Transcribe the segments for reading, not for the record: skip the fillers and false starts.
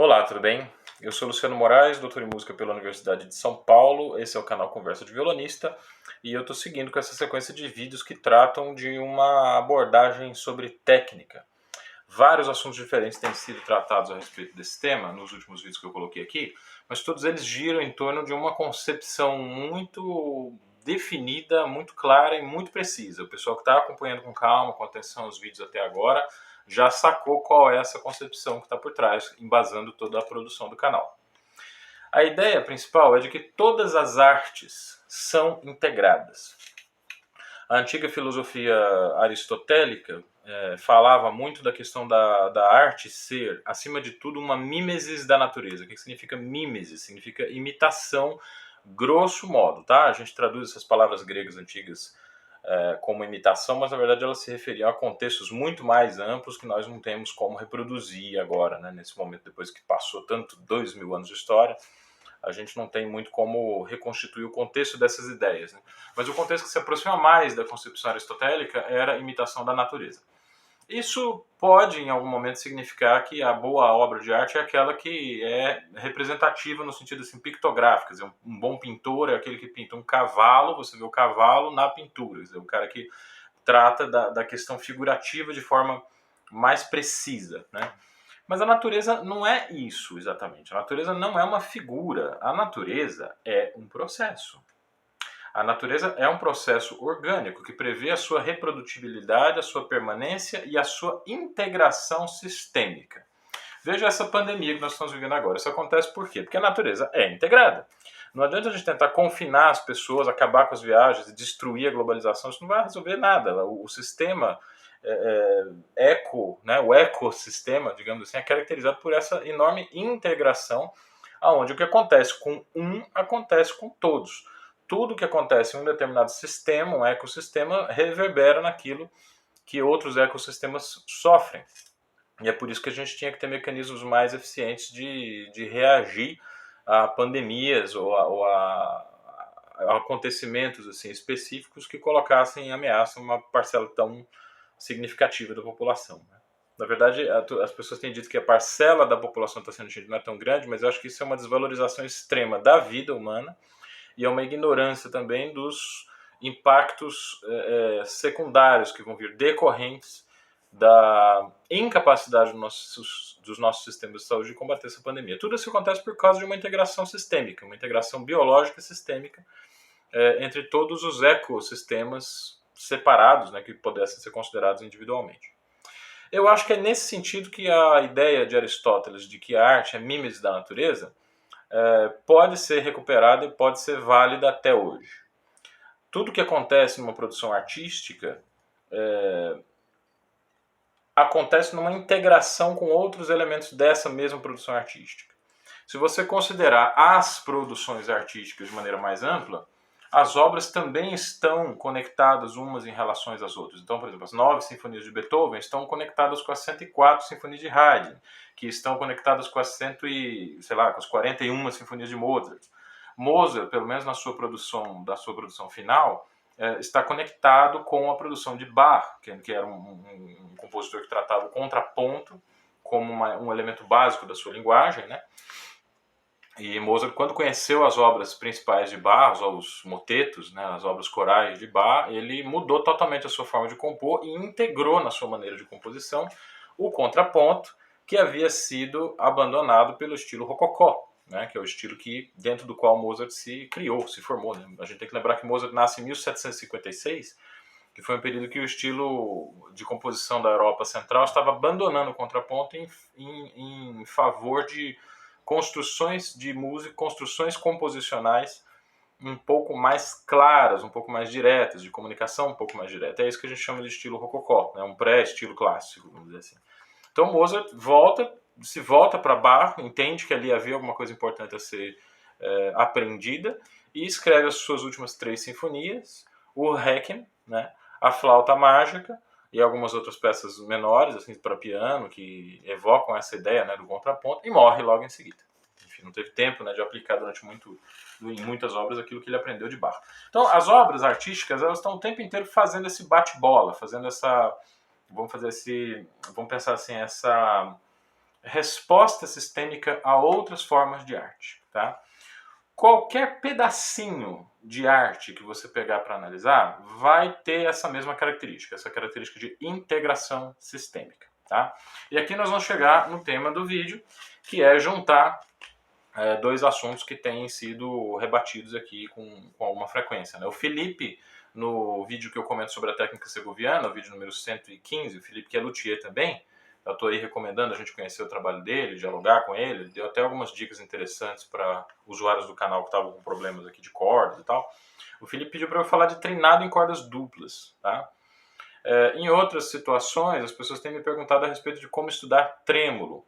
Olá, tudo bem? Eu sou Luciano Moraes, doutor em música pela Universidade de São Paulo. Esse é o canal Conversa de Violonista e eu estou seguindo com essa sequência de vídeos que tratam de uma abordagem sobre técnica. Vários assuntos diferentes têm sido tratados a respeito desse tema nos últimos vídeos que eu coloquei aqui, mas todos eles giram em torno de uma concepção muito definida, muito clara e muito precisa. O pessoal que está acompanhando com calma, com atenção os vídeos até agora, já sacou qual é essa concepção que está por trás, embasando toda a produção do canal. A ideia principal é de que todas as artes são integradas. A antiga filosofia aristotélica falava muito da questão da arte ser, acima de tudo, uma mimesis da natureza. O que significa mimesis? Significa imitação, grosso modo, tá? A gente traduz essas palavras gregas antigas como imitação, mas na verdade elas se referiam a contextos muito mais amplos que nós não temos como reproduzir agora, né? Nesse momento, depois que passou tanto 2000 anos de história, a gente não tem muito como reconstituir o contexto dessas ideias, né? Mas o contexto que se aproxima mais da concepção aristotélica era a imitação da natureza. Isso pode, em algum momento, significar que a boa obra de arte é aquela que é representativa no sentido assim, pictográfico. Quer dizer, um bom pintor é aquele que pinta um cavalo, você vê o cavalo na pintura. Quer dizer, o cara que trata da questão figurativa de forma mais precisa, né? Mas a natureza não é isso exatamente. A natureza não é uma figura. A natureza é um processo. A natureza é um processo orgânico que prevê a sua reprodutibilidade, a sua permanência e a sua integração sistêmica. Veja essa pandemia que nós estamos vivendo agora. Isso acontece por quê? Porque a natureza é integrada. Não adianta a gente tentar confinar as pessoas, acabar com as viagens e destruir a globalização. Isso não vai resolver nada. O sistema o ecossistema, digamos assim, é caracterizado por essa enorme integração, onde o que acontece com um acontece com todos. Tudo que acontece em um determinado sistema, um ecossistema, reverbera naquilo que outros ecossistemas sofrem. E é por isso que a gente tinha que ter mecanismos mais eficientes de reagir a pandemias ou a acontecimentos assim, específicos que colocassem em ameaça uma parcela tão significativa da população. Na verdade, as pessoas têm dito que a parcela da população está sendo atingida não é tão grande, mas eu acho que isso é uma desvalorização extrema da vida humana e é uma ignorância também dos impactos secundários que vão vir decorrentes da incapacidade dos nossos sistemas de saúde de combater essa pandemia. Tudo isso acontece por causa de uma integração sistêmica, uma integração biológica sistêmica entre todos os ecossistemas separados, né, que pudessem ser considerados individualmente. Eu acho que é nesse sentido que a ideia de Aristóteles de que a arte é mimesis da natureza pode ser recuperada e pode ser válida até hoje. Tudo que acontece numa produção artística acontece numa integração com outros elementos dessa mesma produção artística. Se você considerar as produções artísticas de maneira mais ampla, as obras também estão conectadas umas em relação às outras. Então, por exemplo, as 9 sinfonias de Beethoven estão conectadas com as 104 sinfonias de Haydn, que estão conectadas com as com as 41 sinfonias de Mozart. Mozart, pelo menos na sua produção final, está conectado com a produção de Bach, que era um compositor que tratava o contraponto como um elemento básico da sua linguagem, né? E Mozart, quando conheceu as obras principais de Bach, os motetos, né, as obras corais de Bach, ele mudou totalmente a sua forma de compor e integrou na sua maneira de composição o contraponto que havia sido abandonado pelo estilo rococó, né, que é o estilo dentro do qual Mozart se criou, se formou. Né? A gente tem que lembrar que Mozart nasce em 1756, que foi um período que o estilo de composição da Europa Central estava abandonando o contraponto em favor de construções de música, construções composicionais um pouco mais claras, um pouco mais diretas, de comunicação um pouco mais direta. É isso que a gente chama de estilo rococó, né? Um pré-estilo clássico, vamos dizer assim. Então Mozart se volta para Bach, entende que ali havia alguma coisa importante a ser aprendida e escreve as suas últimas 3 sinfonias, o Requiem, né? A Flauta Mágica e algumas outras peças menores, assim, para piano, que evocam essa ideia, né, do contraponto, e morre logo em seguida. Enfim, não teve tempo, né, de aplicar em muitas obras aquilo que ele aprendeu de Bach. Então, as obras artísticas, elas estão o tempo inteiro fazendo esse bate-bola, fazendo vamos pensar assim, essa resposta sistêmica a outras formas de arte, tá? Qualquer pedacinho de arte que você pegar para analisar vai ter essa mesma característica, essa característica de integração sistêmica, tá? E aqui nós vamos chegar no tema do vídeo, que é juntar dois assuntos que têm sido rebatidos aqui com alguma frequência, né? O Felipe, no vídeo que eu comento sobre a técnica segoviana, o vídeo número 115, o Felipe que é luthier também, eu estou aí recomendando a gente conhecer o trabalho dele, dialogar com ele. Ele deu até algumas dicas interessantes para usuários do canal que estavam com problemas aqui de cordas e tal. O Felipe pediu para eu falar de treinado em cordas duplas, tá? Em outras situações, as pessoas têm me perguntado a respeito de como estudar trêmulo.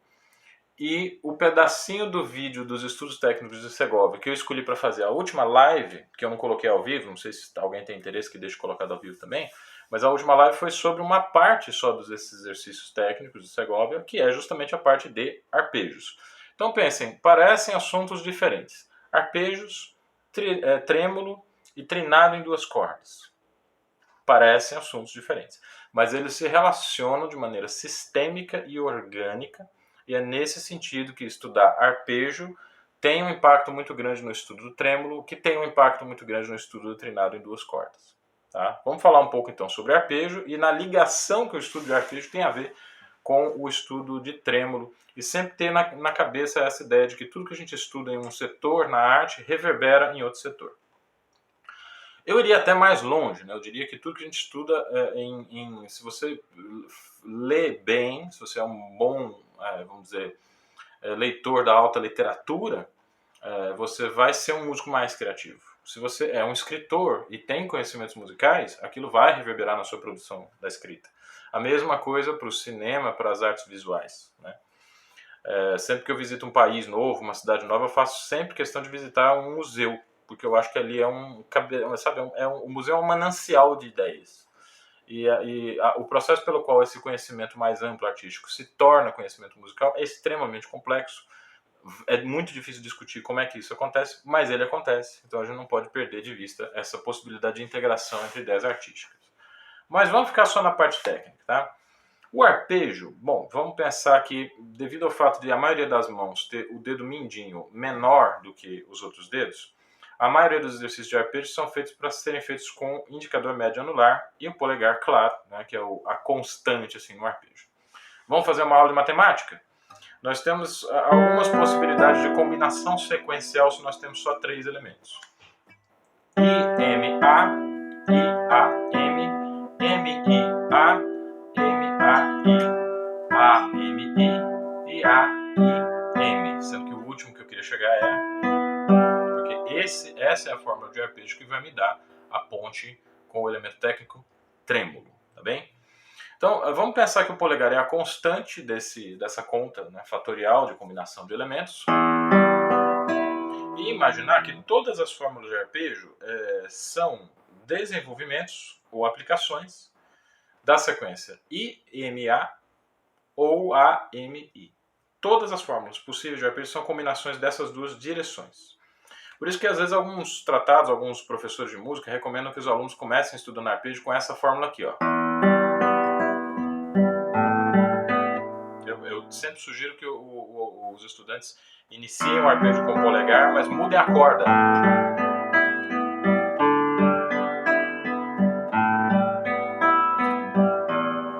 E o pedacinho do vídeo dos estudos técnicos de Segovia que eu escolhi para fazer a última live, que eu não coloquei ao vivo, não sei se alguém tem interesse que deixe colocado ao vivo também, mas a última live foi sobre uma parte só desses exercícios técnicos de Segovia, que é justamente a parte de arpejos. Então pensem, parecem assuntos diferentes. Arpejos, trêmulo e treinado em duas cordas. Parecem assuntos diferentes, mas eles se relacionam de maneira sistêmica e orgânica, e é nesse sentido que estudar arpejo tem um impacto muito grande no estudo do trêmulo, que tem um impacto muito grande no estudo do treinado em duas cordas. Tá? Vamos falar um pouco então sobre arpejo e na ligação que o estudo de arpejo tem a ver com o estudo de trêmulo, e sempre ter na cabeça essa ideia de que tudo que a gente estuda em um setor na arte reverbera em outro setor. Eu iria até mais longe, né? Eu diria que tudo que a gente estuda, se você lê bem, se você é um bom, vamos dizer, leitor da alta literatura, você vai ser um músico mais criativo. Se você é um escritor e tem conhecimentos musicais, aquilo vai reverberar na sua produção da escrita. A mesma coisa para o cinema, para as artes visuais, né? Sempre que eu visito um país novo, uma cidade nova, eu faço sempre questão de visitar um museu, porque eu acho que ali o museu é um manancial de ideias. O processo pelo qual esse conhecimento mais amplo artístico se torna conhecimento musical é extremamente complexo. É muito difícil discutir como é que isso acontece, mas ele acontece. Então a gente não pode perder de vista essa possibilidade de integração entre ideias artísticas. Mas vamos ficar só na parte técnica, tá? O arpejo, bom, vamos pensar que devido ao fato de a maioria das mãos ter o dedo mindinho menor do que os outros dedos, a maioria dos exercícios de arpejo são feitos para serem feitos com indicador médio anular e o polegar, claro, né, que é a constante assim, no arpejo. Vamos fazer uma aula de matemática? Nós temos algumas possibilidades de combinação sequencial se nós temos só três elementos. I-M-A, I-A-M, M-I-A, M-A-I, A-M-I e A-I-M. Sendo que o último que eu queria chegar porque essa é a fórmula de arpejo que vai me dar a ponte com o elemento técnico trêmulo, tá bem? Então, vamos pensar que o polegar é a constante dessa conta, né, fatorial de combinação de elementos. E imaginar que todas as fórmulas de arpejo são desenvolvimentos ou aplicações da sequência I-M-A ou A-M-I. Todas as fórmulas possíveis de arpejo são combinações dessas duas direções. Por isso que às vezes alguns tratados, alguns professores de música recomendam que os alunos comecem estudando arpejo com essa fórmula aqui, ó. Eu sempre sugiro que os estudantes iniciem o arpejo com o polegar, mas mudem a corda.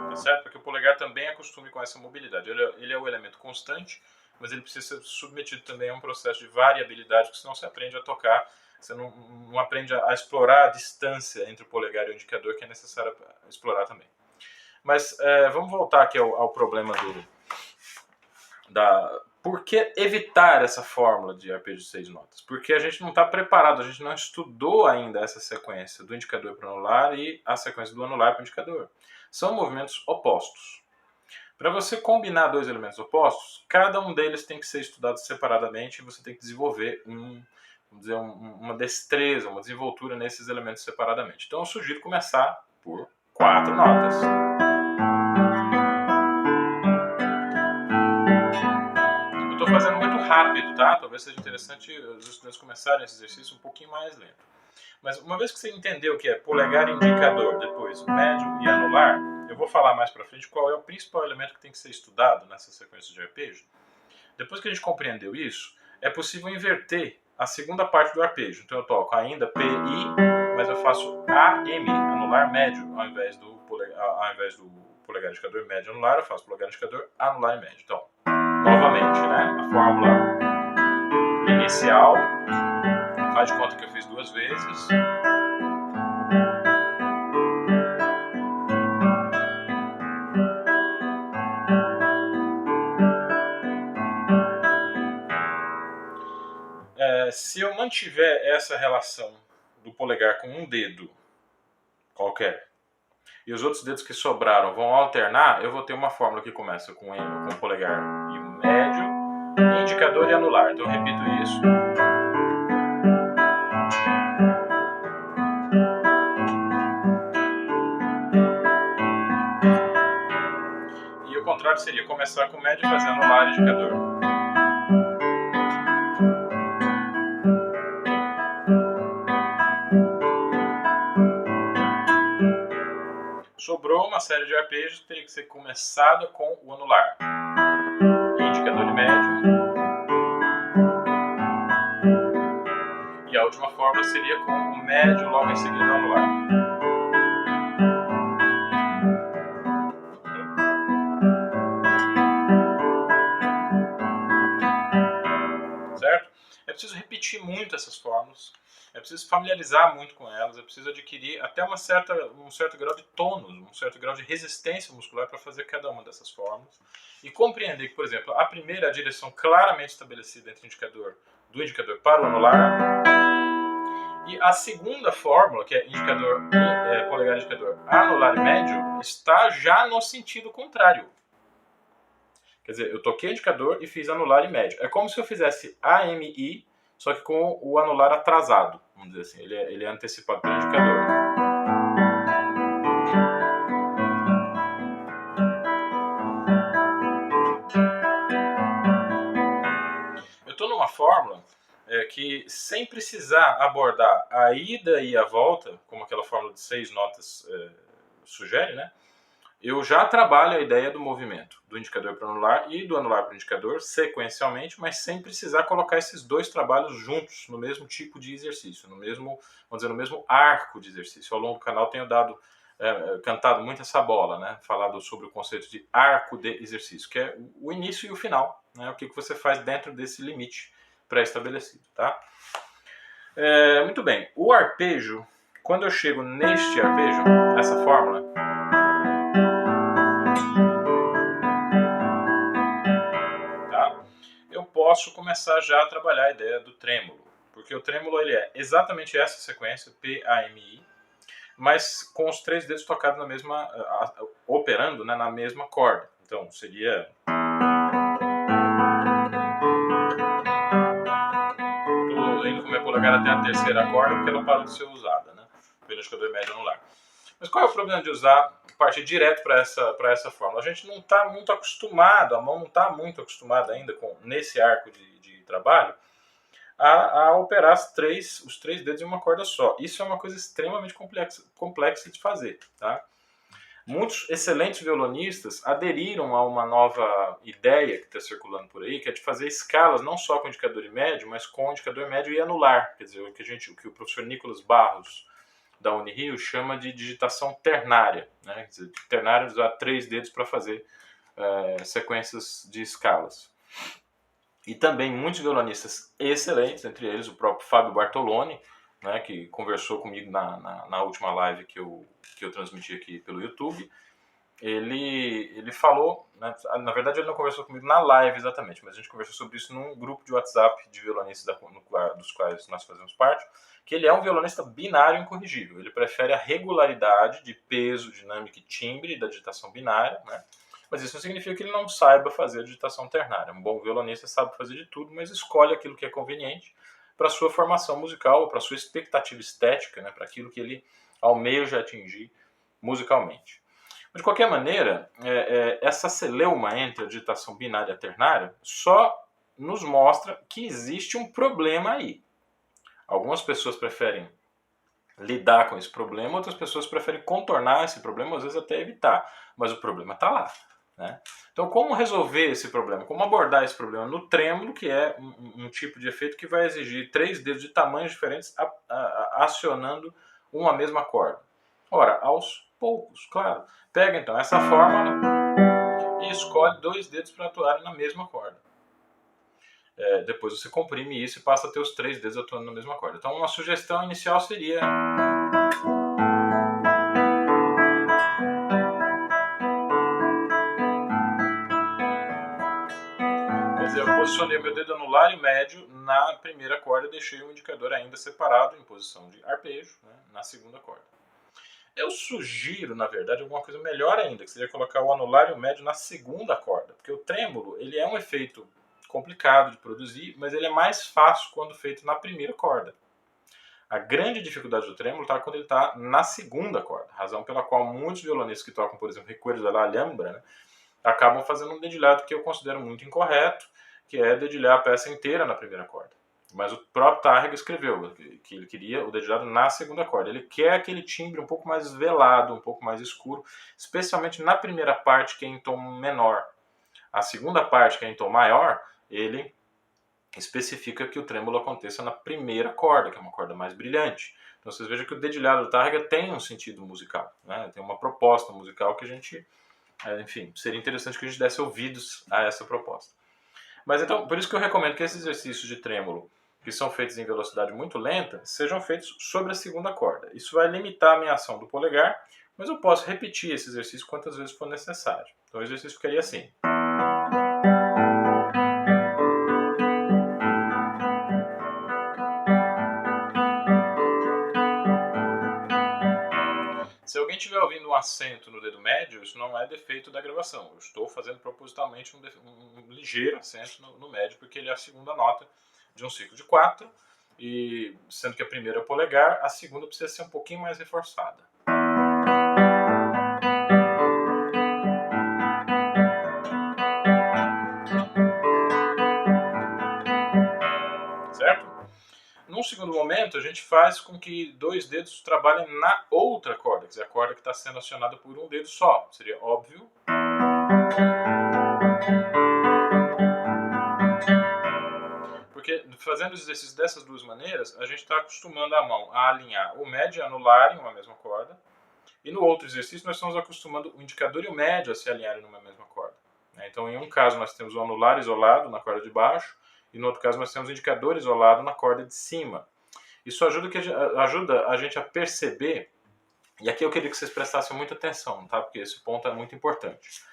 Tá certo? Porque o polegar também acostume com essa mobilidade. Ele é o elemento constante, mas ele precisa ser submetido também a um processo de variabilidade, porque senão você aprende a tocar, você não aprende a explorar a distância entre o polegar e o indicador, que é necessário explorar também. Mas vamos voltar aqui ao problema por que evitar essa fórmula de arpejo de 6 notas? Porque a gente não está preparado, a gente não estudou ainda essa sequência do indicador para o anular e a sequência do anular para o indicador. São movimentos opostos. Para você combinar dois elementos opostos, cada um deles tem que ser estudado separadamente e você tem que desenvolver uma destreza, uma desenvoltura nesses elementos separadamente. Então eu sugiro começar por 4 notas. Eu estou fazendo muito rápido, tá? Talvez seja interessante os estudantes começarem esse exercício um pouquinho mais lento. Mas uma vez que você entendeu o que é polegar e indicador, depois médio e anular, eu vou falar mais para frente qual é o principal elemento que tem que ser estudado nessa sequência de arpejo. Depois que a gente compreendeu isso, é possível inverter a segunda parte do arpejo. Então eu toco ainda PI, mas eu faço AM, anular médio, ao invés do polegar indicador médio anular, eu faço polegar indicador anular e médio. Então, novamente, né, a fórmula inicial, faz de conta que eu fiz 2 vezes. Se eu mantiver essa relação do polegar com um dedo qualquer e os outros dedos que sobraram vão alternar, eu vou ter uma fórmula que começa com o polegar e o médio, indicador e anular. Então eu repito isso. E o contrário seria começar com o médio e fazer anular e indicador. Sobrou uma série de arpejos que teria que ser começada com o anular. Indicador e médio. E a última fórmula seria com o médio logo em seguida o anular. Certo? É preciso repetir muito essas fórmulas. É preciso familiarizar muito com elas, é preciso adquirir até um certo grau de tônus, um certo grau de resistência muscular para fazer cada uma dessas fórmulas. E compreender que, por exemplo, a primeira é a direção claramente estabelecida entre do indicador para o anular. E a segunda fórmula, que é polegar indicador anular e médio, está já no sentido contrário. Quer dizer, eu toquei o indicador e fiz anular e médio. É como se eu fizesse AMI, só que com o anular atrasado, vamos dizer assim. Ele é antecipado pelo indicador. Eu estou numa fórmula que, sem precisar abordar a ida e a volta, como aquela fórmula de 6 notas sugere, né? Eu já trabalho a ideia do movimento, do indicador para o anular e do anular para o indicador sequencialmente, mas sem precisar colocar esses dois trabalhos juntos no mesmo tipo de exercício, no mesmo arco de exercício. Ao longo do canal tenho cantado muito essa bola, né? Falado sobre o conceito de arco de exercício, que é o início e o final, né? O que você faz dentro desse limite pré-estabelecido, tá? Muito bem, o arpejo, quando eu chego neste arpejo, essa fórmula, eu posso começar já a trabalhar a ideia do trêmulo, porque o trêmulo ele é exatamente essa sequência, P-A-M-I, mas com os 3 dedos tocados na mesma, operando, né, na mesma corda. Então seria... Estou indo com meu polegar até a terceira corda porque ela parou de ser usada, né, pelo indicador médio anular. Mas qual é o problema de usar partir direto para essa fórmula? A gente não está muito acostumado, a mão não está muito acostumada ainda nesse arco de trabalho a operar os três dedos em uma corda só. Isso é uma coisa extremamente complexa de fazer, tá? Muitos excelentes violonistas aderiram a uma nova ideia que está circulando por aí, que é de fazer escalas não só com indicador e médio, mas com indicador médio e anular. Quer dizer, o que o professor Nicolas Barros da Unirio chama de digitação ternária, né? Quer dizer, ternária é usar 3 dedos para fazer sequências de escalas. E também muitos violonistas excelentes, entre eles o próprio Fábio Bartoloni, né, que conversou comigo na última live que eu transmiti aqui pelo YouTube. Ele falou, né, na verdade ele não conversou comigo na live exatamente, mas a gente conversou sobre isso num grupo de WhatsApp de violonistas dos quais nós fazemos parte, que ele é um violonista binário incorrigível. Ele prefere a regularidade de peso, dinâmica e timbre da digitação binária, né? Mas isso não significa que ele não saiba fazer a digitação ternária. Um bom violonista sabe fazer de tudo, mas escolhe aquilo que é conveniente para a sua formação musical, para a sua expectativa estética, né, para aquilo que ele almeja atingir musicalmente. De qualquer maneira, essa celeuma entre a digitação binária e a ternária só nos mostra que existe um problema aí. Algumas pessoas preferem lidar com esse problema, outras pessoas preferem contornar esse problema, às vezes até evitar. Mas o problema está lá. né? Então, como resolver esse problema? Como abordar esse problema no trêmulo, que é um tipo de efeito que vai exigir 3 dedos de tamanhos diferentes acionando uma mesma corda? Ora, aos poucos, claro. Pega então essa fórmula e escolhe 2 dedos para atuarem na mesma corda. Depois você comprime isso e passa a ter os 3 dedos atuando na mesma corda. Então, uma sugestão inicial seria... Quer dizer, eu posicionei meu dedo anular e médio na primeira corda e deixei o indicador ainda separado em posição de arpejo, né, na segunda corda. Eu sugiro, na verdade, alguma coisa melhor ainda, que seria colocar o anular e o médio na segunda corda, porque o trêmulo ele é um efeito complicado de produzir, mas ele é mais fácil quando feito na primeira corda. A grande dificuldade do trêmulo está quando ele está na segunda corda, razão pela qual muitos violonistas que tocam, por exemplo, Recuerdo da Alhambra, né, acabam fazendo um dedilhado que eu considero muito incorreto, que é dedilhar a peça inteira na primeira corda. Mas o próprio Tárrega escreveu que ele queria o dedilhado na segunda corda. Ele quer aquele timbre um pouco mais velado, um pouco mais escuro, especialmente na primeira parte, que é em tom menor. A segunda parte, que é em tom maior, ele especifica que o trêmulo aconteça na primeira corda, que é uma corda mais brilhante. Então vocês vejam que o dedilhado do Tárrega tem um sentido musical, né? Tem uma proposta musical que a gente... Enfim, seria interessante que a gente desse ouvidos a essa proposta. Mas então, por isso que eu recomendo que esses exercícios de trêmulo, que são feitos em velocidade muito lenta, sejam feitos sobre a segunda corda. Isso vai limitar a minha ação do polegar, mas eu posso repetir esse exercício quantas vezes for necessário. Então o exercício ficaria assim. Se alguém estiver ouvindo um acento no dedo médio, isso não é defeito da gravação. Eu estou fazendo propositalmente um ligeiro acento no médio, porque ele é a segunda nota de um ciclo de 4, e sendo que a primeira é o polegar, a segunda precisa ser um pouquinho mais reforçada. Certo? Num segundo momento, a gente faz com que 2 dedos trabalhem na outra corda, quer dizer, a corda que está sendo acionada por um dedo só. Seria óbvio. Porque fazendo os exercícios dessas duas maneiras, a gente está acostumando a mão a alinhar o médio e anular em uma mesma corda. E no outro exercício, nós estamos acostumando o indicador e o médio a se alinharem numa mesma corda. Então, em um caso, nós temos o anular isolado na corda de baixo, e no outro caso, nós temos o indicador isolado na corda de cima. Isso ajuda a gente a perceber, e aqui eu queria que vocês prestassem muita atenção, tá? Porque esse ponto é muito importante.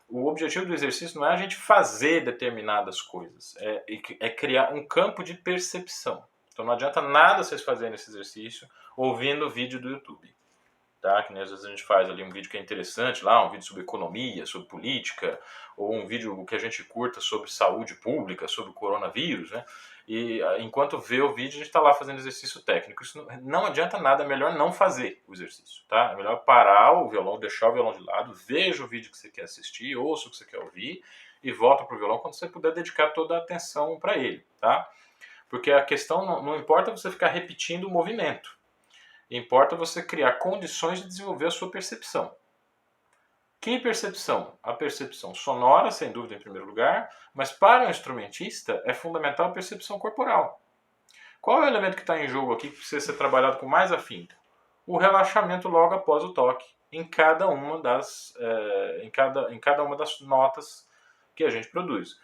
O objetivo do exercício não é a gente fazer determinadas coisas, é criar um campo de percepção. Então não adianta nada vocês fazerem esse exercício ouvindo o vídeo do YouTube. Tá? Que nem às vezes a gente faz ali um vídeo que é interessante, lá, um vídeo sobre economia, sobre política, ou um vídeo que a gente curta sobre saúde pública, sobre o coronavírus, né? E enquanto vê o vídeo, a gente está lá fazendo exercício técnico. Isso não adianta nada, é melhor não fazer o exercício, tá? É melhor parar o violão, deixar o violão de lado, veja o vídeo que você quer assistir, ouça o que você quer ouvir e volta pro violão quando você puder dedicar toda a atenção para ele, tá? Porque a questão não importa você ficar repetindo o movimento. Importa você criar condições de desenvolver a sua percepção. Que percepção? A percepção sonora, sem dúvida, em primeiro lugar, mas para um instrumentista é fundamental a percepção corporal. Qual é o elemento que está em jogo aqui que precisa ser trabalhado com mais afinco? O relaxamento logo após o toque, em cada uma das notas que a gente produz.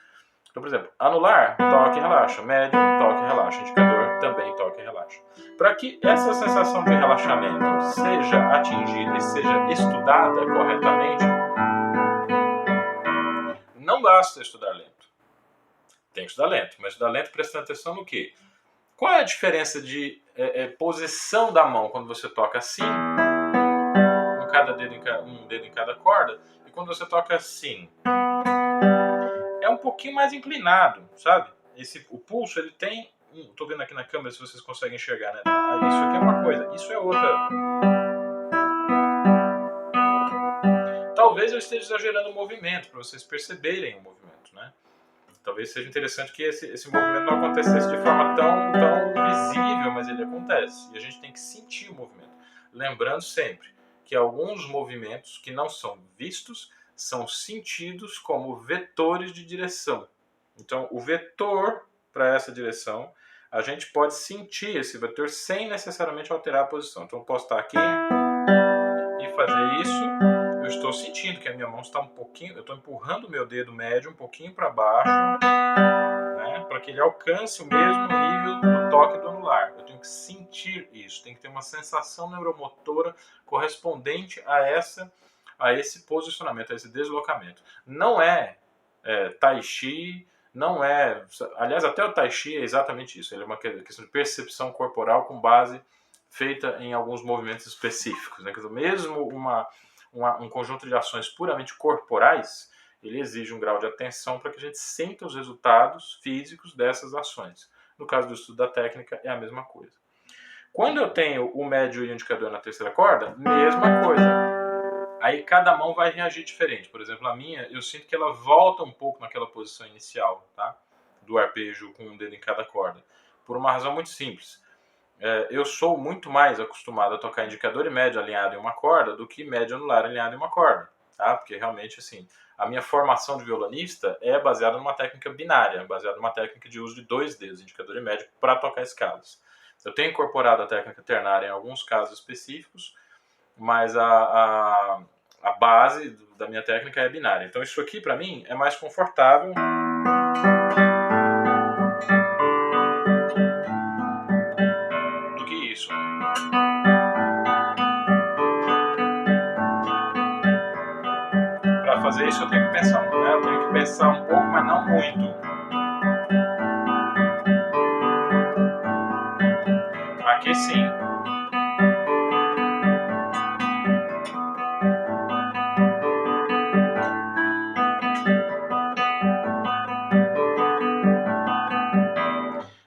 Então, por exemplo, anular, toque e relaxa. Médio, toque e relaxa. Indicador, também toque e relaxa. Para que essa sensação de relaxamento seja atingida e seja estudada corretamente, não basta estudar lento. Tem que estudar lento, mas estudar lento prestando atenção no quê? Qual é a diferença de posição da mão quando você toca assim, com cada dedo um dedo em cada corda, e quando você toca assim? É um pouquinho mais inclinado, sabe? O pulso, ele tem... Estou vendo aqui na câmera se vocês conseguem enxergar, né? Isso aqui é uma coisa, isso é outra. Talvez eu esteja exagerando o movimento, para vocês perceberem o movimento, né? Talvez seja interessante que esse movimento não acontecesse de forma tão visível, mas ele acontece. E a gente tem que sentir o movimento. Lembrando sempre que alguns movimentos que não são vistos são sentidos como vetores de direção. Então, o vetor para essa direção, a gente pode sentir esse vetor sem necessariamente alterar a posição. Então, eu posso estar aqui e fazer isso. Eu estou sentindo que a minha mão está um pouquinho... Eu estou empurrando o meu dedo médio um pouquinho para baixo, né, para que ele alcance o mesmo nível do toque do anular. Eu tenho que sentir isso. Tem que ter uma sensação neuromotora correspondente a esse posicionamento, a esse deslocamento. Não é Tai Chi... Não é... Aliás, até o Tai Chi é exatamente isso. Ele é uma questão de percepção corporal com base feita em alguns movimentos específicos, né? Quer dizer, mesmo um conjunto de ações puramente corporais, ele exige um grau de atenção para que a gente sinta os resultados físicos dessas ações. No caso do estudo da técnica, é a mesma coisa. Quando eu tenho o médio e o indicador na terceira corda, mesma coisa. Aí cada mão vai reagir diferente. Por exemplo, a minha, eu sinto que ela volta um pouco naquela posição inicial, tá? Do arpejo com um dedo em cada corda. Por uma razão muito simples. Eu sou muito mais acostumado a tocar indicador e médio alinhado em uma corda do que médio anular alinhado em uma corda, tá? Porque realmente, assim, a minha formação de violonista é baseada numa técnica binária, baseada numa técnica de uso de 2 dedos, indicador e médio, para tocar escalas. Eu tenho incorporado a técnica ternária em alguns casos específicos, mas a base da minha técnica é binária. Então isso aqui, para mim, é mais confortável do que isso. Para fazer isso eu tenho que pensar, né? Eu tenho que pensar um pouco, mas não muito. Aqui sim.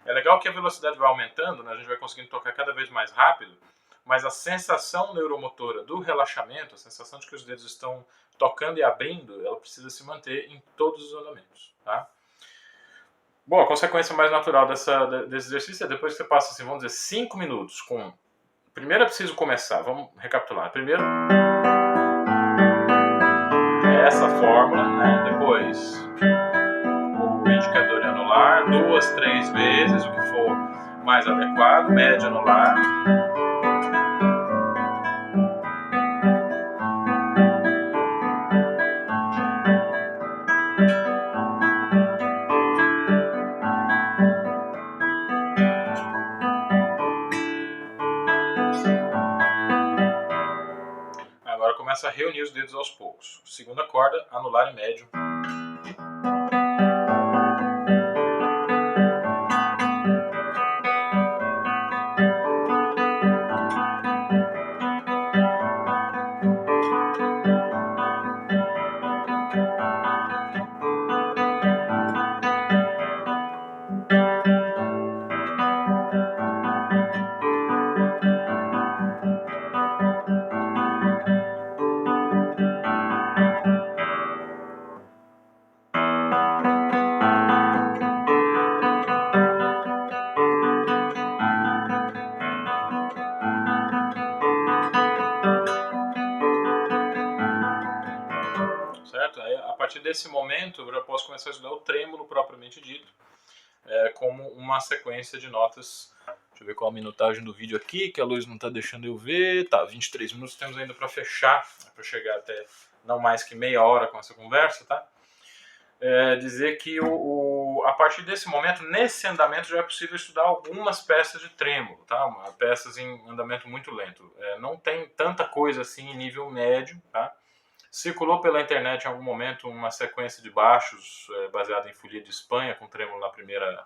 É legal que a velocidade vai aumentando, né? A gente vai conseguindo tocar cada vez mais rápido, mas a sensação neuromotora do relaxamento, a sensação de que os dedos estão tocando e abrindo, ela precisa se manter em todos os andamentos, tá? Bom, a consequência mais natural desse exercício é depois que você passa, assim, vamos dizer, 5 minutos com... Primeiro é preciso começar, vamos recapitular. Primeiro é essa fórmula, né? Depois o indicador é anular, 2, 3 vezes, o que for mais adequado, médio anular. Agora começa a reunir os dedos aos poucos. Segunda corda, anular e médio. Certo? Aí, a partir desse momento, eu já posso começar a estudar o trêmulo propriamente dito, como uma sequência de notas. Deixa eu ver qual a minutagem do vídeo aqui, que a luz não está deixando eu ver. Tá, 23 minutos temos ainda para fechar, para chegar até não mais que meia hora com essa conversa, tá? Dizer que a partir desse momento, nesse andamento, já é possível estudar algumas peças de trêmulo, tá? Peças em andamento muito lento. Não tem tanta coisa assim em nível médio, tá? Circulou pela internet em algum momento uma sequência de baixos baseada em folia de Espanha, com trêmulo na primeira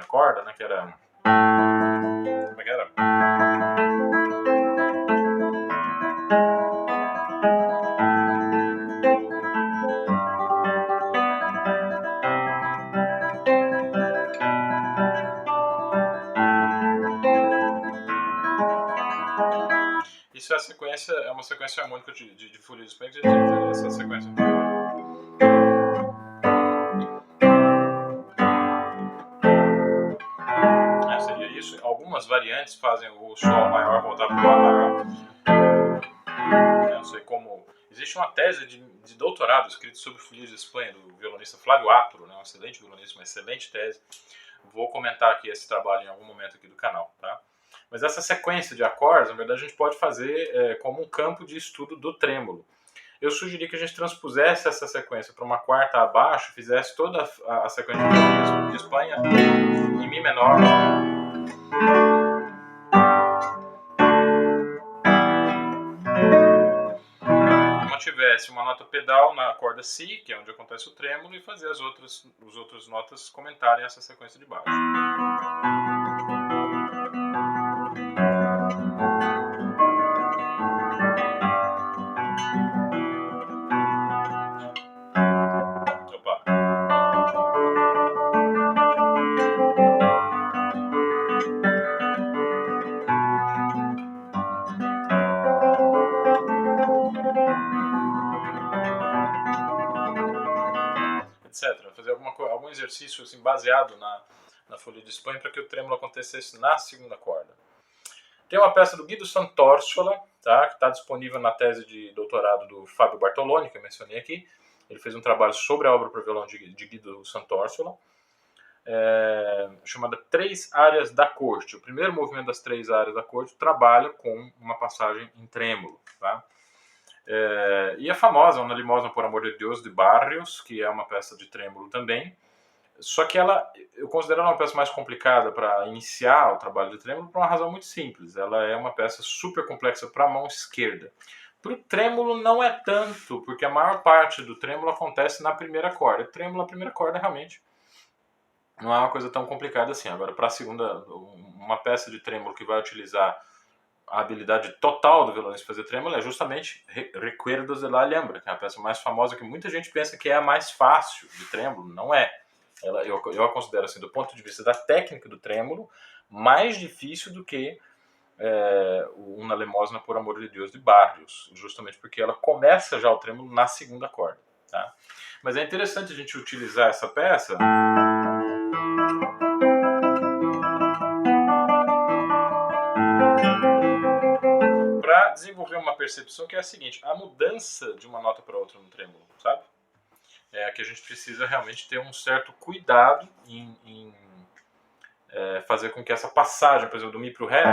corda, né? Que era... Como é que era? Isso é a sequência, é uma sequência harmônica de folia de Espanha, que essa sequência. Seria isso. Algumas variantes fazem o Sol maior voltar para o Lá maior. Eu não sei como Existe uma tese de doutorado escrita sobre folia de Espanha do violonista Flávio Atro, né, um excelente violonista, uma excelente tese. Vou comentar aqui esse trabalho em algum momento aqui do canal, tá? Mas essa sequência de acordes, na verdade, a gente pode fazer como um campo de estudo do trêmulo. Eu sugeri que a gente transpusesse essa sequência para uma quarta abaixo, fizesse toda a sequência de Espanha em Mi menor, mantivesse uma nota pedal na corda Si, que é onde acontece o trêmulo, e fazer as outras notas comentarem essa sequência de baixo. Etc. Fazer algum exercício assim, baseado na folia de Espanha para que o trêmulo acontecesse na segunda corda. Tem uma peça do Guido Sant'Orsola, tá, que está disponível na tese de doutorado do Fábio Bartoloni, que eu mencionei aqui. Ele fez um trabalho sobre a obra para violão de Guido Sant'Orsola, chamada Três Áreas da Corte. O primeiro movimento das três áreas da corte trabalha com uma passagem em trêmulo. Tá? E a famosa Una Limosna por Amor de Deus, de Barrios, que é uma peça de trêmulo também. Só que eu considero ela uma peça mais complicada para iniciar o trabalho de trêmulo por uma razão muito simples. Ela é uma peça super complexa para a mão esquerda. Para o trêmulo não é tanto, porque a maior parte do trêmulo acontece na primeira corda. O trêmulo na primeira corda realmente não é uma coisa tão complicada assim. Agora, para a segunda, uma peça de trêmulo que vai utilizar a habilidade total do violonista fazer trêmulo é justamente Recuerdos de la Alhambra, que é a peça mais famosa que muita gente pensa que é a mais fácil de trêmulo. Não é. Eu a considero, assim, do ponto de vista da técnica do trêmulo, mais difícil do que o Una Limosna por Amor de Deus de Barrios, justamente porque ela começa já o trêmulo na segunda corda. Tá? Mas é interessante a gente utilizar essa peça para desenvolver uma percepção que é a seguinte: a mudança de uma nota para outra no trêmulo, sabe? É que a gente precisa realmente ter um certo cuidado em fazer com que essa passagem, por exemplo, do Mi para o Ré,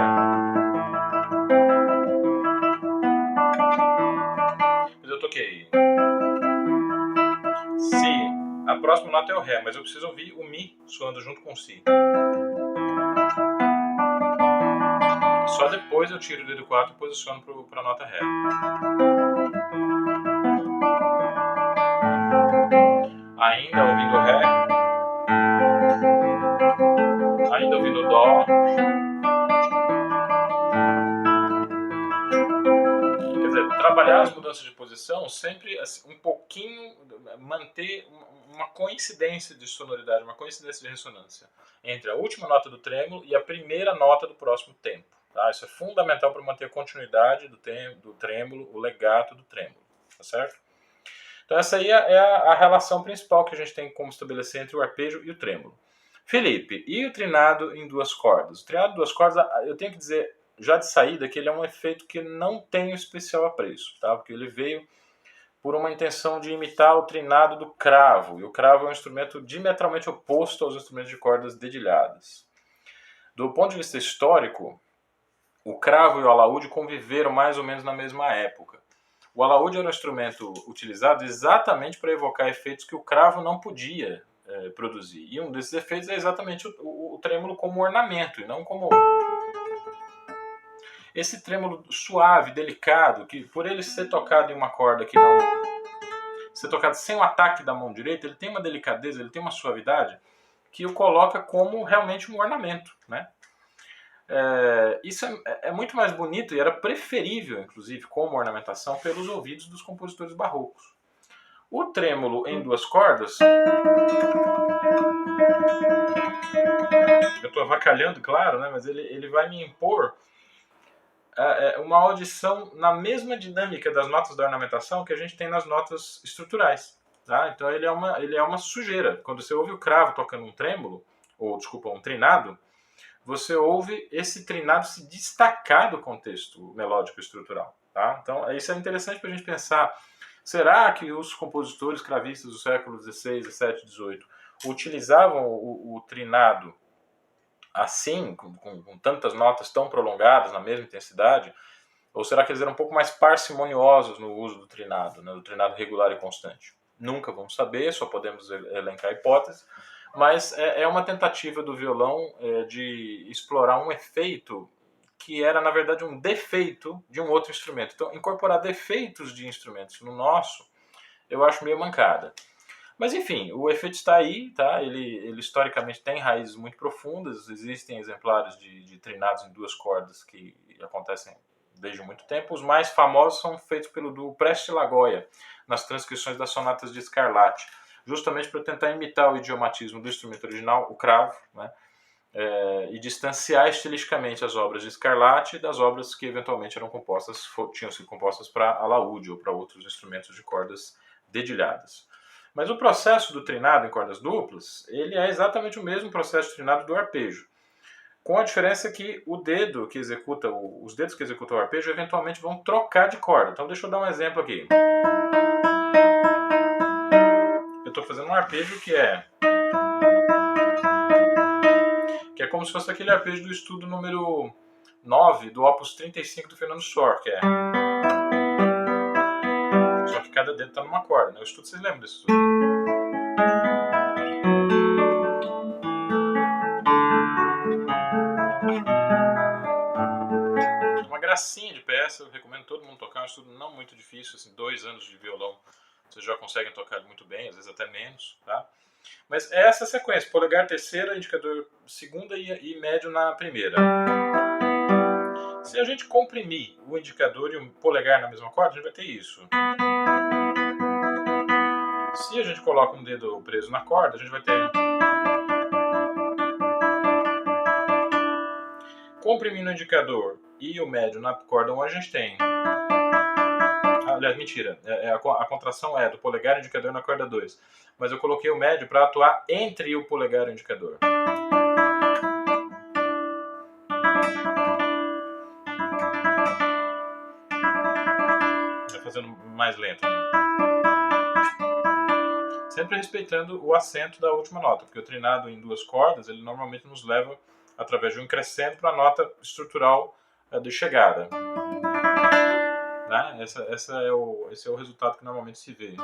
mas eu toquei Si, a próxima nota é o Ré, mas eu preciso ouvir o Mi soando junto com o Si. Só depois eu tiro o dedo 4 e posiciono para a nota Ré. Ainda ouvindo Ré, ainda ouvindo Dó. Quer dizer, trabalhar as mudanças de posição sempre assim, um pouquinho, manter uma coincidência de sonoridade, uma coincidência de ressonância entre a última nota do trêmulo e a primeira nota do próximo tempo. Tá? Isso é fundamental para manter a continuidade do trêmulo, o legato do trêmulo. Tá certo? Então essa aí é a relação principal que a gente tem como estabelecer entre o arpejo e o trêmulo. Felipe, e o trinado em duas cordas? O trinado em duas cordas, eu tenho que dizer já de saída que ele é um efeito que não tem especial apreço, tá? Porque ele veio por uma intenção de imitar o trinado do cravo, e o cravo é um instrumento diametralmente oposto aos instrumentos de cordas dedilhadas. Do ponto de vista histórico, o cravo e o alaúde conviveram mais ou menos na mesma época. O alaúde era um instrumento utilizado exatamente para evocar efeitos que o cravo não podia produzir. E um desses efeitos é exatamente o trêmulo como ornamento, e não como... Esse trêmulo suave, delicado, que por ele ser tocado em uma corda que não... ser tocado sem o ataque da mão direita, ele tem uma delicadeza, ele tem uma suavidade que o coloca como realmente um ornamento, né? Isso é muito mais bonito e era preferível, inclusive, como ornamentação pelos ouvidos dos compositores barrocos. O trêmulo em duas cordas... Eu estou avacalhando, claro, né? Mas ele vai me impor uma audição na mesma dinâmica das notas da ornamentação que a gente tem nas notas estruturais. Tá? Então ele é uma sujeira. Quando você ouve o cravo tocando um trêmulo, ou desculpa, um trinado, você ouve esse trinado se destacar do contexto melódico estrutural. Tá? Então isso é interessante para a gente pensar Será que os compositores cravistas do século XVI, XVII, XVIII utilizavam o trinado assim, com tantas notas tão prolongadas, na mesma intensidade? Ou será que eles eram um pouco mais parcimoniosos no uso do trinado, né, do trinado regular e constante? Nunca vamos saber, só podemos elencar hipóteses, mas é uma tentativa do violão de explorar um efeito que era, na verdade, um defeito de um outro instrumento. Então, incorporar defeitos de instrumentos no nosso, eu acho meio mancada. Mas, enfim, o efeito está aí, tá? Ele historicamente tem raízes muito profundas, existem exemplares de trinados em duas cordas que acontecem desde muito tempo. Os mais famosos são feitos pelo duo Prest-Lagoia, nas transcrições das sonatas de Scarlatti, justamente para tentar imitar o idiomatismo do instrumento original, o cravo, né? E distanciar estilisticamente as obras de Scarlatti das obras que eventualmente tinham sido compostas para alaúde ou para outros instrumentos de cordas dedilhadas. Mas o processo do trinado em cordas duplas, ele é exatamente o mesmo processo de trinado do arpejo, com a diferença que os dedos que executam o arpejo eventualmente vão trocar de corda. Então deixa eu dar um exemplo aqui. Eu estou fazendo um arpejo que é como se fosse aquele arpejo do estudo número 9 do Opus 35 do Fernando Sor, que é... Só que cada dedo está numa corda, né? O estudo, vocês lembram desse estudo? Uma gracinha de peça, eu recomendo todo mundo tocar, é um estudo não muito difícil, assim, 2 anos de violão, vocês já conseguem tocar muito bem, às vezes até menos, tá? Mas é essa sequência, polegar terceira, indicador segunda e médio na primeira. Se a gente comprimir o indicador e o polegar na mesma corda, a gente vai ter isso. Se a gente coloca um dedo preso na corda, a gente vai ter... Comprimindo o indicador e o médio na corda 1, a gente tem... Aliás, mentira, a contração é do polegar e indicador na corda 2. Mas eu coloquei o médio para atuar entre o polegar e o indicador. Vai fazendo mais lento. Sempre respeitando o acento da última nota, porque o trinado em duas cordas, ele normalmente nos leva, através de um crescendo, para a nota estrutural de chegada. Né? Esse é o resultado que normalmente se vê.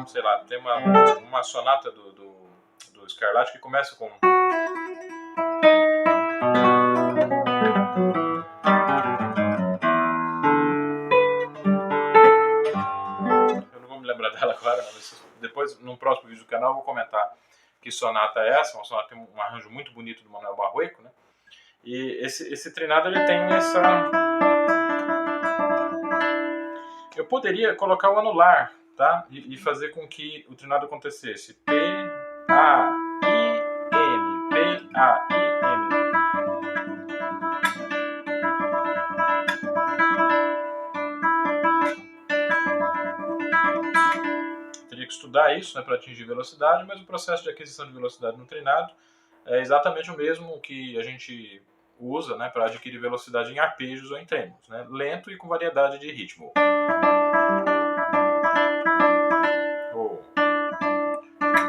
Sei lá, tem uma sonata do Scarlatti que começa com... Eu não vou me lembrar dela agora, mas depois, num próximo vídeo do canal, eu vou comentar que sonata é essa. Uma sonata tem um arranjo muito bonito do Manuel Barrueco, né? E esse trinado, ele tem essa... Eu poderia colocar o anular, tá? E fazer com que o trinado acontecesse P, A, I, M, P, A, I, M. Teria que estudar isso, né, para atingir velocidade, mas o processo de aquisição de velocidade no trinado é exatamente o mesmo que a gente usa, né, para adquirir velocidade em arpejos ou em trêmulos, né? Lento e com variedade de ritmo.